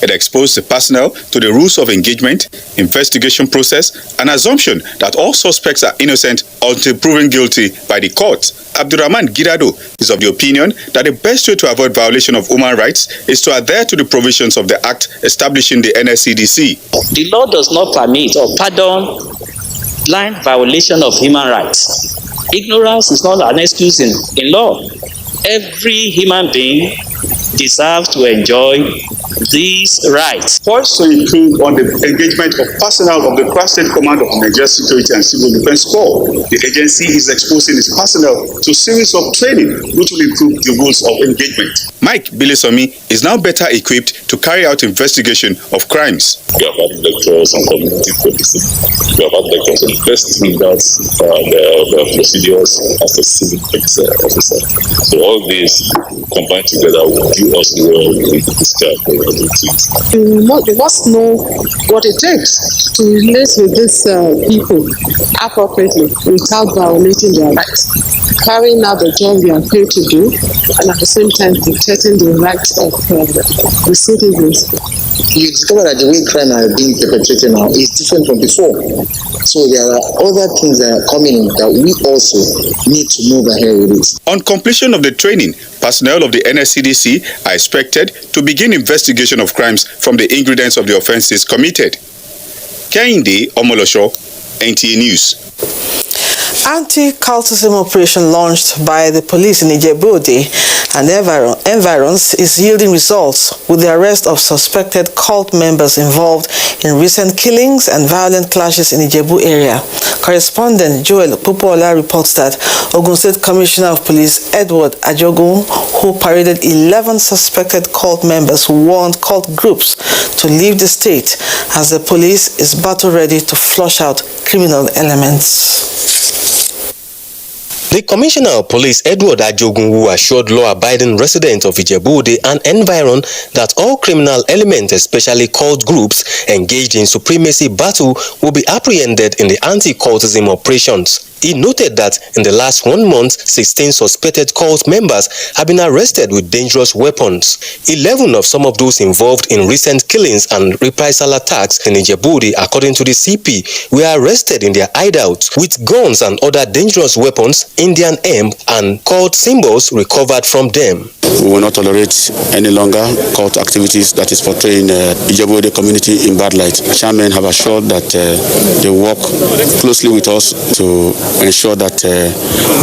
It exposed the personnel to the rules of engagement, investigation process, and assumption that all suspects are innocent until proven guilty by the court. Abdurrahman Girado is of the opinion that the best way to avoid violation of human rights is to adhere to the provisions of the Act establishing the NSCDC. The law does not permit or pardon blind violation of human rights. Ignorance is not an excuse in law. Every human being deserves to enjoy these rights. Also improve on the engagement of personnel of the Crescent Command of Nigerian Security and Civil Defense Corps. The agency is exposing its personnel to a series of training which will improve the rules of engagement. Mike Bilisomi is now better equipped to carry out investigation of crimes. We have had lectures on community policing. We have had lectures on the best standards, the procedures as a civil officer. So all these combined together will do us well in this kind of they must know what it takes to relate with these people appropriately without violating their rights, carrying out the job they are paid to do, and at the same time protecting the rights of the citizens. You discover that the way crime are being perpetrated now is different from before. So there are other things that are coming that we also need to move ahead with it. On completion of the training, personnel of the NSCDC are expected to begin investigation of crimes from the ingredients of the offences committed. Kehinde Omolosho, NTA News. Anti-cultism operation launched by the police in Ijebu-Ode and environs is yielding results with the arrest of suspected cult members involved in recent killings and violent clashes in Ijebu area. Correspondent Joel Pupola reports that Ogun State Commissioner of Police Edward Ajogun, who paraded 11 suspected cult members who warned cult groups to leave the state as the police is battle ready to flush out criminal elements. The Commissioner of Police Edward Ajogun assured law-abiding residents of Ijebu-Ode and environ that all criminal elements, especially cult groups engaged in supremacy battle, will be apprehended in the anti-cultism operations. He noted that in the last 1 month, 16 suspected cult members have been arrested with dangerous weapons. 11 of some of those involved in recent killings and reprisal attacks in Ijebu-Ode, according to the CP, were arrested in their hideouts with guns and other dangerous weapons, Indian hemp, and cult symbols recovered from them. We will not tolerate any longer cult activities that is portraying Ijebu-Ode community in bad light. Chairmen have assured that they work closely with us to ensure that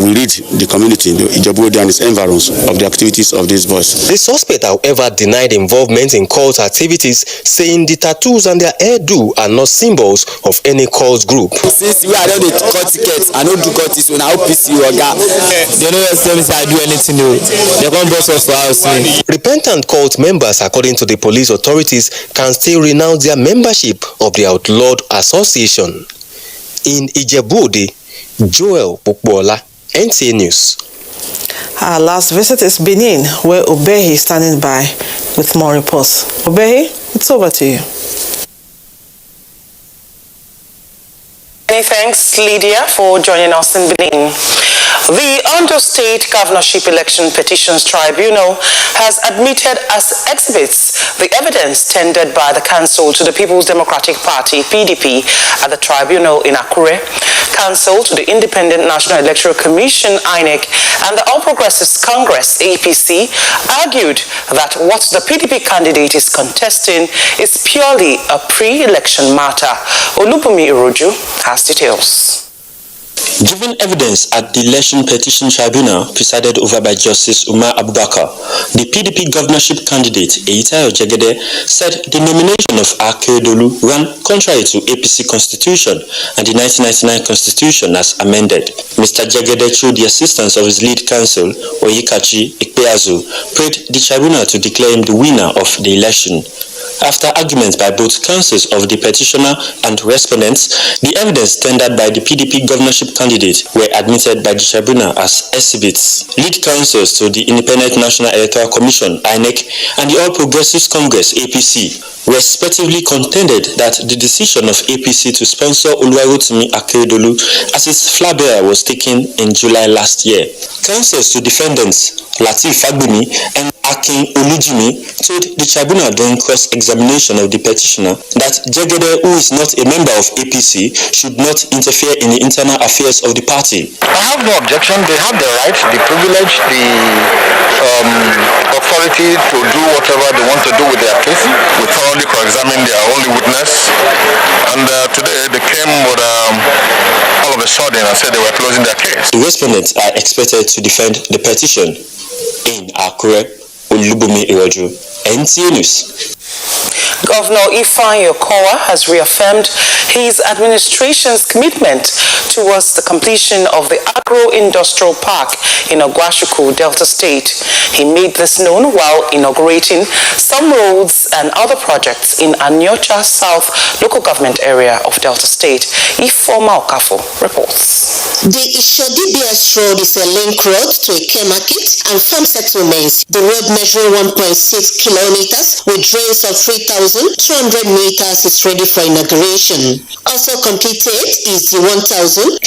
we rid the community, the Ijebu-Ode and its environs, of the activities of these boys. The suspect, however, denied involvement in cult activities, saying the tattoos and their hairdo are not symbols of any cult group. Since we are not the cult tickets, I don't do cultists when I OPC or they don't tell me I do anything. They can't boss us for us. Repentant cult members, according to the police authorities, can still renounce their membership of the outlawed association. In Ijebu-Ode, Joel Pupola, NTA News. Our last visit is Benin, where Obehi is standing by with more reports. Obehi, it's over to you. Many thanks, Lydia, for joining us in Benin. The Ondo State Governorship Election Petitions Tribunal has admitted as exhibits the evidence tendered by the Council to the People's Democratic Party, PDP, at the tribunal in Akure, Council to the Independent National Electoral Commission, INEC, and the All Progressives Congress, APC, argued that what the PDP candidate is contesting is purely a pre-election matter. Olubunmi Iroju has details. Given evidence at the Election Petition Tribunal presided over by Justice Umar Abubakar, the PDP governorship candidate Eitayo Jegede said the nomination of Akeredolu ran contrary to APC constitution and the 1999 constitution as amended. Mr. Jegede, through the assistance of his lead counsel, Oyekachi Ikpeazu, prayed the tribunal to declare him the winner of the election. After arguments by both counsels of the petitioner and respondents, the evidence tendered by the PDP governorship candidate were admitted by the tribunal as exhibits. Lead counsels to the Independent National Electoral Commission, INEC, and the All Progressives Congress, APC, respectively contended that the decision of APC to sponsor Oluwarotimi Akeredolu as its flag bearer was taken in July last year. Counsels to defendants Lateef Fagbemi and Akin Olujimi told the tribunal during cross-examination of the petitioner that Jegede, who is not a member of APC, should not interfere in the internal affairs of the party. I have no objection. They have the right, the privilege, the authority to do whatever they want to do with their case. We thoroughly cross-examined their only witness, and today they came with sudden and said they were closing their case. The respondents are expected to defend the petition in Akure, Olubumi Iroju, NTA News. Governor Ifeanyi Okowa has reaffirmed his administration's commitment towards the completion of the agro-industrial park in Ogwashuku, Delta State. He made this known while inaugurating some roads and other projects in Anyocha South local government area of Delta State. Ifeoma Okafo reports. The Ishodi-BS road is a link road to Eke Market and farm settlements. The road measuring 1.6 kilometers with drains of 3,200 meters is ready for inauguration. Also completed is the 1,375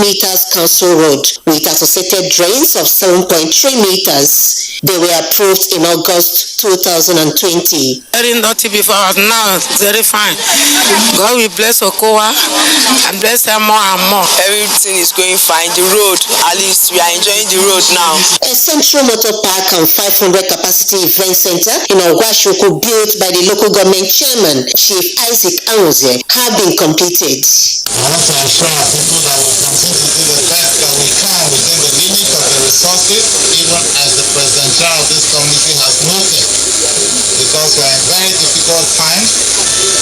meters council road with associated drains of 7.3 meters. They were approved in August 2020. Very naughty before, now very fine. God will bless Okowa and bless her more and more. Everything is going fine. The road, at least we are enjoying the road now. A central motor park and 500 capacity event center in Ogwashuku, built by the local government chairman, Chief Isaac Anwoze, have been completed. I want to assure our people that we continue to do the best that we can within the limit of the resources, even as the president of this community has noted. Because we are in very difficult times,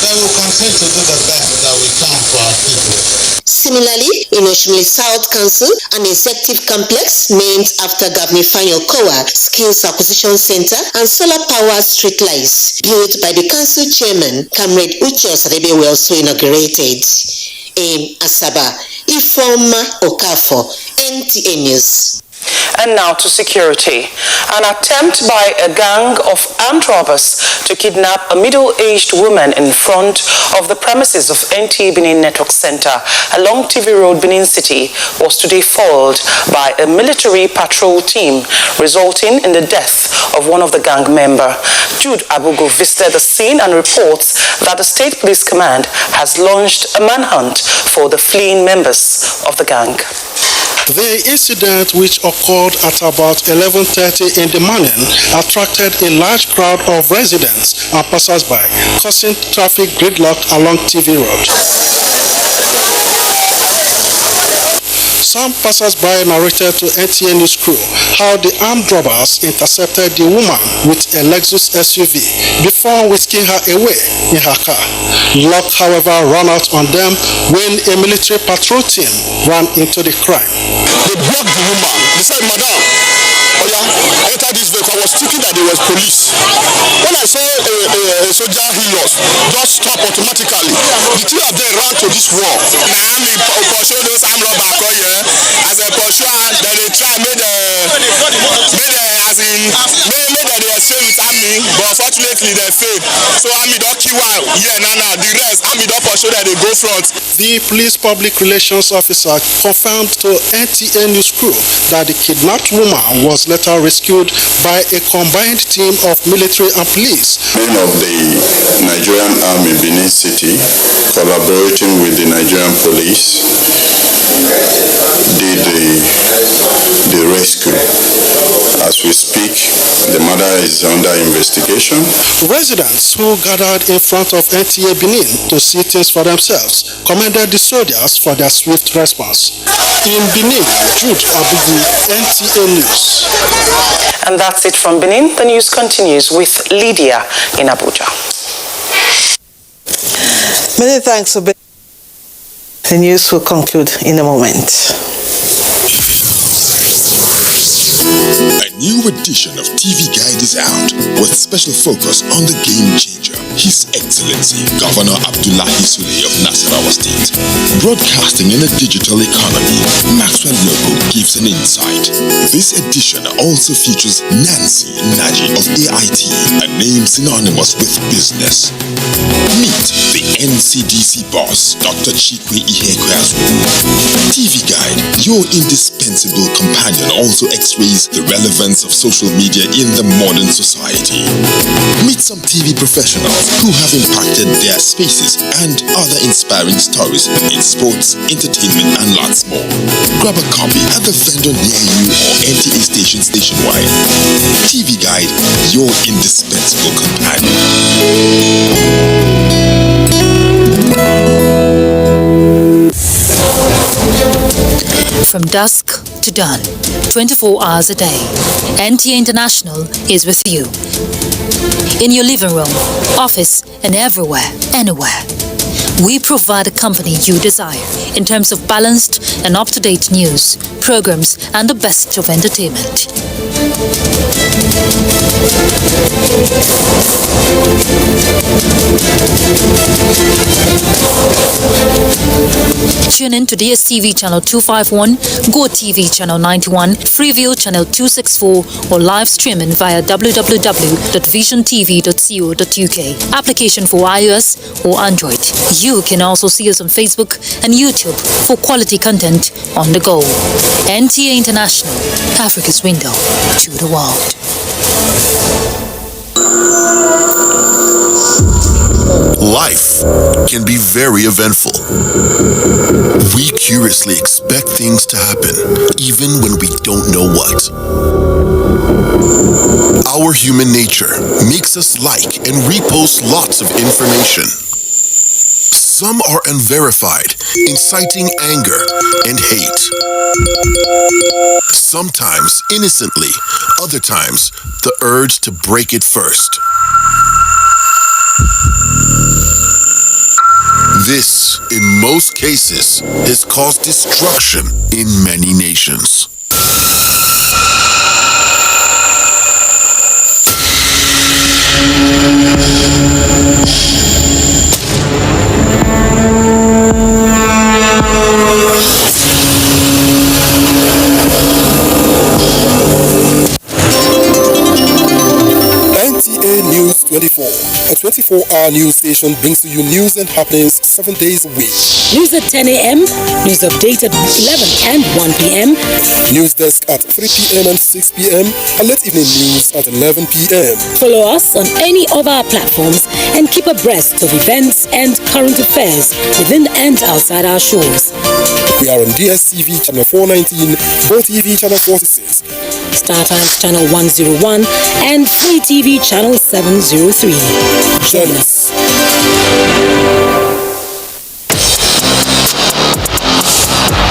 then we'll continue to do the best that we can for our people. Similarly, in Oshimili South Council, an executive complex named after Governor Ifeanyi Okowa, Skills Acquisition Center and solar power street lights built by the council chairman, Comrade Uche Osadebe, were also inaugurated. In Asaba, Ifeoma Okafo, NTA News. And now to security. An attempt by a gang of armed robbers to kidnap a middle-aged woman in front of the premises of NTA Benin Network Center along TV Road, Benin City, was today foiled by a military patrol team, resulting in the death of one of the gang members. Jude Abugo visited the scene and reports that the State Police Command has launched a manhunt for the fleeing members of the gang. The incident, which occurred at about 11:30 in the morning, attracted a large crowd of residents and passers-by, causing traffic gridlock along TV Road. Some passers-by narrated to NTA News crew how the armed robbers intercepted the woman with a Lexus SUV before whisking her away in her car. Luck, however, ran out on them when a military patrol team ran into the crime. They blocked the woman. They said, "Madam, enter this vehicle." I was thinking that there was police. When I saw a soldier heal us, just stop automatically. The two of them ran to this wall. Now me pursue those armed robbers here. As a pursuer, then they try made they escape with army, but unfortunately they failed. So army don't kill one. Yeah, now the rest army don't pursue that they go front. The police public relations officer confirmed to NTA News crew that the kidnapped woman was later rescued by a combined team of military and police. Men of the Nigerian Army Benin City, collaborating with the Nigerian police, did the rescue. As we speak, the matter is under investigation. Residents who gathered in front of NTA Benin to see things for themselves commended the soldiers for their swift response. In Benin, Jude Abugu, NTA News. And that's it from Benin. The news continues with Lydia in Abuja. Many thanks for being. The news will conclude in a moment. A new edition of TV Guide is out with special focus on the game changer, His Excellency Governor Abdullahi Sule of Nasarawa State. Broadcasting in a digital economy, Maxwell Logo gives an insight. This edition also features Nancy Naji of AIT, a name synonymous with business. Meet the NCDC boss, Dr. Chikwe Ihekweazu. TV Guide, your indispensable companion, also x-rays the relevance of social media in the modern society. Meet some TV professionals who have impacted their spaces and other inspiring stories in sports, entertainment, and lots more. Grab a copy at the vendor near you or NTA stations nationwide. TV Guide, your indispensable companion. from dusk to dawn, 24 hours a day. NTA International is with you. In your living room, office, and everywhere, anywhere. We provide the company you desire in terms of balanced and up-to-date news, programs, and the best of entertainment. Tune in to DSTV channel 251, GoTV channel 91, Freeview channel 264, or live streaming via www.visiontv.co.uk. Application for iOS or Android. You can also see us on Facebook and YouTube for quality content on the go. NTA International, Africa's window to the world. Life can be very eventful. We curiously expect things to happen, even when we don't know what. Our human nature makes us like and repost lots of information. Some are unverified, inciting anger and hate. Sometimes innocently, other times the urge to break it first. This, in most cases, has caused destruction in many nations. NTA News 24, a 24-hour news station brings to you news and happenings 7 days a week. News at 10 a.m., news update at 11 and 1 p.m. News desk at 3 p.m. and 6 p.m. and late evening news at 11 p.m. Follow us on any of our platforms and keep abreast of events and current affairs within and outside our shows. We are on DSTV channel 419, GoTV channel 46, StarTimes channel 101, and Free TV channel 703. Join us.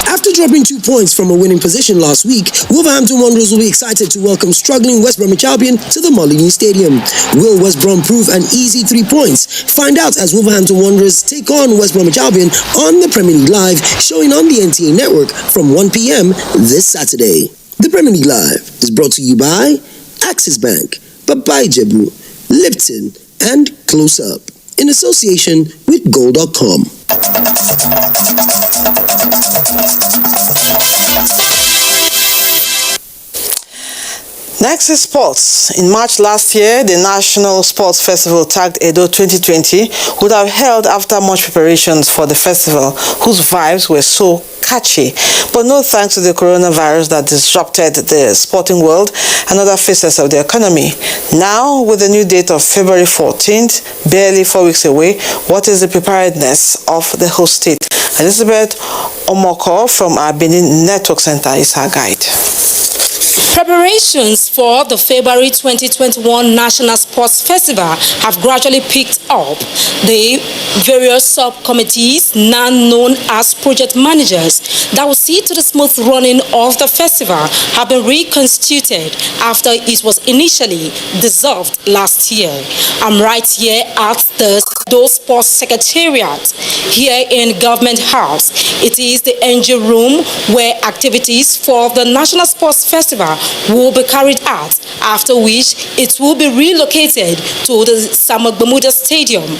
After dropping 2 points from a winning position last week, Wolverhampton Wanderers will be excited to welcome struggling West Bromwich Albion to the Molineux Stadium. Will West Brom prove an easy 3 points? Find out as Wolverhampton Wanderers take on West Bromwich Albion on the Premier League Live, showing on the NTA network from 1 p.m. this Saturday. The Premier League Live is brought to you by Axis Bank, Babai Jebu, Lipton, and Close Up, in association with Gold.com. Next is sports. In March last year, the National Sports Festival tagged Edo 2020 would have held after much preparations for the festival, whose vibes were so catchy. But no thanks to the coronavirus that disrupted the sporting world and other facets of the economy. Now, with the new date of February 14th, barely 4 weeks away, what is the preparedness of the host state? Elizabeth Omoko from our Benin Network Center is her guide. Preparations for the February 2021 National Sports Festival have gradually picked up. The various subcommittees, now known as project managers, that will see to the smooth running of the festival have been reconstituted after it was initially dissolved last year. I'm right here at the Edo Sports Secretariat here in Government House. It is the engine room where activities for the National Sports Festival will be carried out, after which it will be relocated to the Samagbamuda Stadium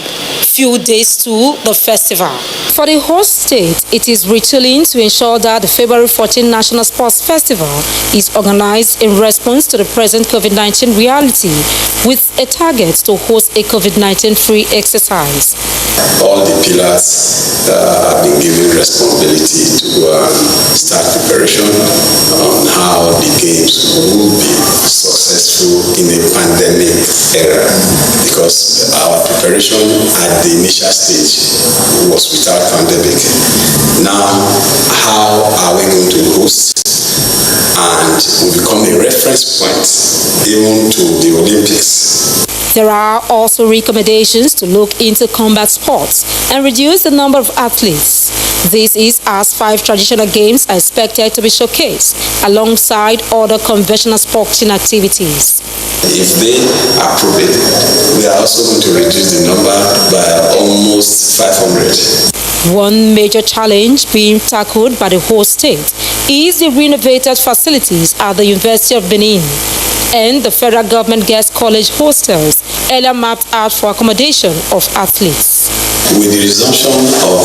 few days to the festival. For the host state, it is retooling to ensure that the February 14 National Sports Festival is organized in response to the present COVID-19 reality, with a target to host a COVID-19 free exercise. All the pillars have been given responsibility to go and start preparation on how the games will be successful in a pandemic era, because our preparation at the initial stage was without pandemic. Now, how are we going to host and will become a reference point even to the Olympics? There are also recommendations to look into combat sports and reduce the number of athletes. This is as 5 traditional games are expected to be showcased alongside other conventional sporting activities. If they approve it, we are also going to reduce the number by almost 500. One major challenge being tackled by the host state is the renovated facilities at the University of Benin and the federal government guest college hostels earlier mapped out for accommodation of athletes. With the resumption of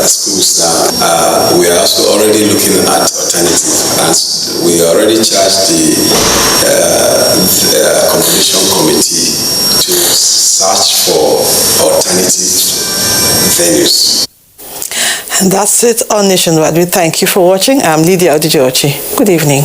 schools now, we are also already looking at alternatives, and we already charged the accommodation committee to search for alternative venues. And that's it on Nationwide. We thank you for watching. I'm Lydia Odijochi. Good evening.